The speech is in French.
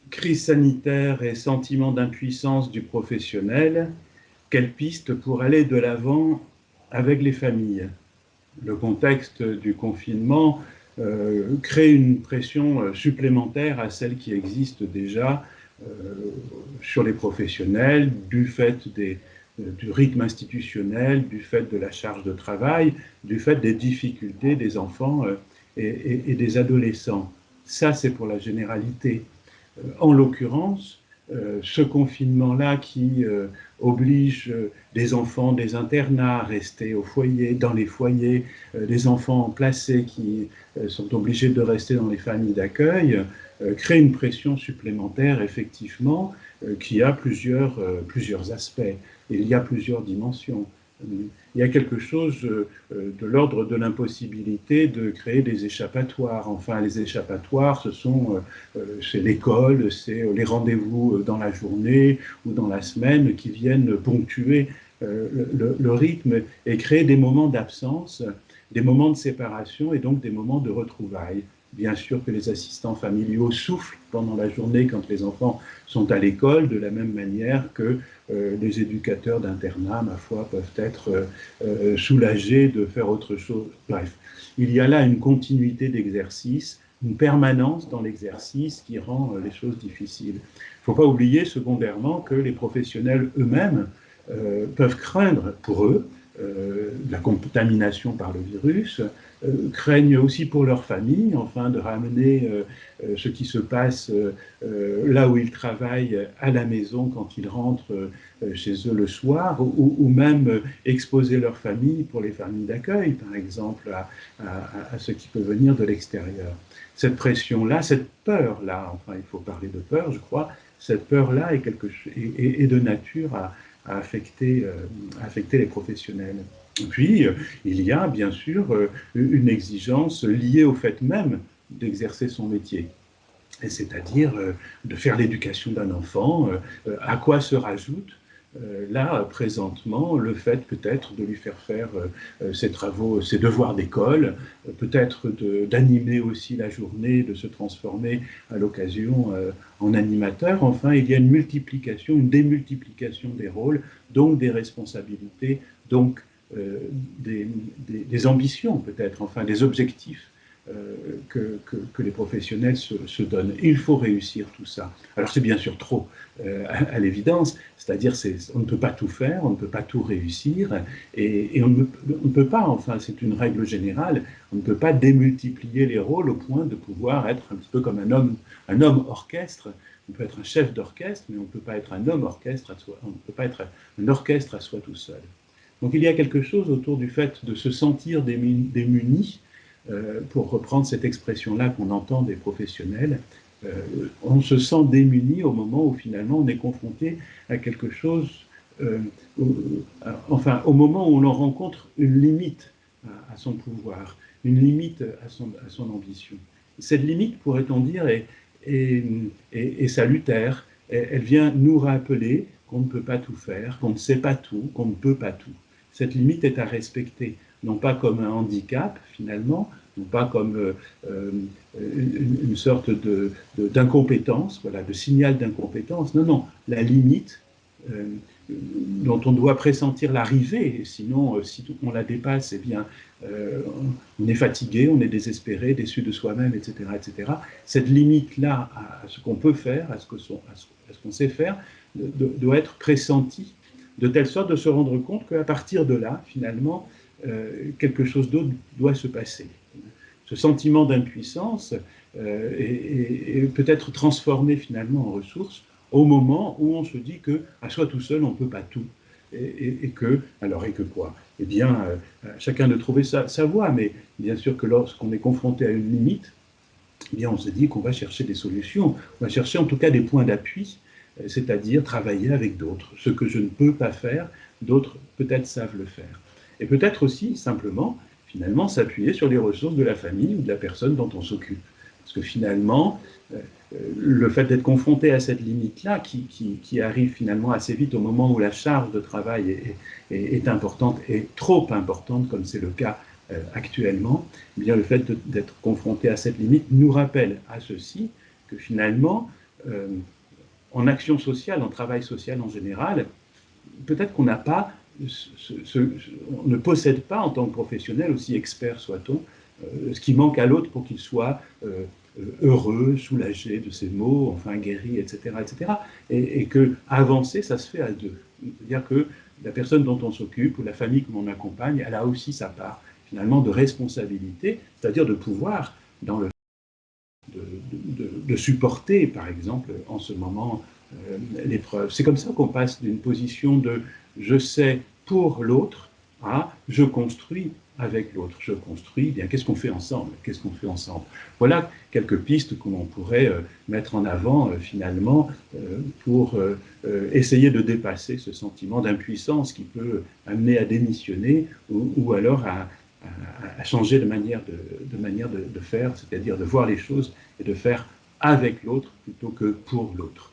Crise sanitaire et sentiment d'impuissance du professionnel, quelle piste pour aller de l'avant avec les familles? Le contexte du confinement crée une pression supplémentaire à celle qui existe déjà euh, sur les professionnels du fait du rythme institutionnel, du fait de la charge de travail, du fait des difficultés des enfants et des adolescents. Ça, c'est pour la généralité. En l'occurrence, ce confinement-là qui oblige des enfants des internats à rester au foyer, dans les foyers, des enfants placés qui sont obligés de rester dans les familles d'accueil, crée une pression supplémentaire, effectivement, qui a plusieurs aspects. Il y a plusieurs dimensions. Il y a quelque chose de l'ordre de l'impossibilité de créer des échappatoires. Enfin, les échappatoires, ce sont c'est l'école, c'est les rendez-vous dans la journée ou dans la semaine qui viennent ponctuer le rythme et créer des moments d'absence, des moments de séparation et donc des moments de retrouvailles. Bien sûr que les assistants familiaux soufflent pendant la journée quand les enfants sont à l'école, de la même manière que les éducateurs d'internat, ma foi, peuvent être soulagés de faire autre chose. Bref, il y a là une continuité d'exercice, une permanence dans l'exercice qui rend les choses difficiles. Il ne faut pas oublier secondairement que les professionnels eux-mêmes peuvent craindre pour eux la contamination par le virus, craignent aussi pour leur famille, enfin de ramener ce qui se passe là où ils travaillent à la maison quand ils rentrent chez eux le soir, ou même exposer leur famille pour les familles d'accueil, par exemple, à ce qui peut venir de l'extérieur. Cette pression-là, cette peur-là, enfin il faut parler de peur, je crois, cette peur-là est de nature à affecter les professionnels. Et puis, il y a bien sûr une exigence liée au fait même d'exercer son métier, c'est-à-dire de faire l'éducation d'un enfant, à quoi se rajoute là, présentement, le fait peut-être de lui faire faire ses travaux, ses devoirs d'école, peut-être d'animer aussi la journée, de se transformer à l'occasion en animateur. Enfin, il y a une multiplication, une démultiplication des rôles, donc des responsabilités, donc des ambitions peut-être, enfin des objectifs que les professionnels se donnent. Il faut réussir tout ça. Alors c'est bien sûr trop, à l'évidence, c'est-à-dire on ne peut pas tout faire, on ne peut pas tout réussir, et on ne peut pas, enfin c'est une règle générale, on ne peut pas démultiplier les rôles au point de pouvoir être un petit peu comme un homme orchestre. On peut être un chef d'orchestre, mais on ne peut pas être un homme orchestre à soi, on ne peut pas être un orchestre à soi tout seul. Donc il y a quelque chose autour du fait de se sentir démuni, pour reprendre cette expression-là qu'on entend des professionnels, on se sent démuni au moment où finalement on est confronté à quelque chose, euh, enfin au moment où l'on rencontre une limite à son pouvoir, une limite à son ambition. Cette limite, pourrait-on dire, est salutaire. Elle vient nous rappeler qu'on ne peut pas tout faire, qu'on ne sait pas tout, qu'on ne peut pas tout. Cette limite est à respecter, non pas comme un handicap finalement, non pas comme une sorte d'incompétence, voilà, de signal d'incompétence. Non, non, la limite euh, dont on doit pressentir l'arrivée, sinon, si on la dépasse, eh bien, on est fatigué, on est désespéré, déçu de soi-même, etc., etc. Cette limite-là à ce qu'on peut faire, à ce qu'on sait faire, doit être pressentie de telle sorte de se rendre compte qu'à partir de là, finalement, quelque chose d'autre doit se passer. Ce sentiment d'impuissance est peut-être transformé finalement en ressource au moment où on se dit que à soi tout seul on ne peut pas tout. Et que, alors et que quoi? Eh bien, chacun de trouver sa voie, mais bien sûr que lorsqu'on est confronté à une limite, eh bien, on se dit qu'on va chercher des solutions, on va chercher en tout cas des points d'appui, c'est-à-dire travailler avec d'autres. Ce que je ne peux pas faire, d'autres peut-être savent le faire. Et peut-être aussi simplement, finalement, s'appuyer sur les ressources de la famille ou de la personne dont on s'occupe. Parce que finalement, le fait d'être confronté à cette limite-là, qui arrive finalement assez vite au moment où la charge de travail est importante, et trop importante, comme c'est le cas actuellement, eh bien, le fait d'être confronté à cette limite nous rappelle à ceci que finalement, en action sociale, en travail social en général, peut-être qu'on n'a pas, on ne possède pas en tant que professionnel, aussi expert soit-on, ce qui manque à l'autre pour qu'il soit heureux, soulagé de ses maux, enfin guéri, etc. etc. Et que avancer, ça se fait à deux. C'est-à-dire que la personne dont on s'occupe ou la famille que l'on accompagne, elle a aussi sa part finalement de responsabilité, c'est-à-dire de pouvoir dans le de supporter, par exemple, en ce moment, l'épreuve. C'est comme ça qu'on passe d'une position de je sais pour l'autre à je construis avec l'autre. Je construis, bien qu'est-ce qu'on fait ensemble? Qu'est-ce qu'on fait ensemble? Voilà quelques pistes que l'on pourrait mettre en avant finalement pour essayer de dépasser ce sentiment d'impuissance qui peut amener à démissionner ou alors à changer de manière de faire, c'est-à-dire de voir les choses et de faire avec l'autre plutôt que pour l'autre.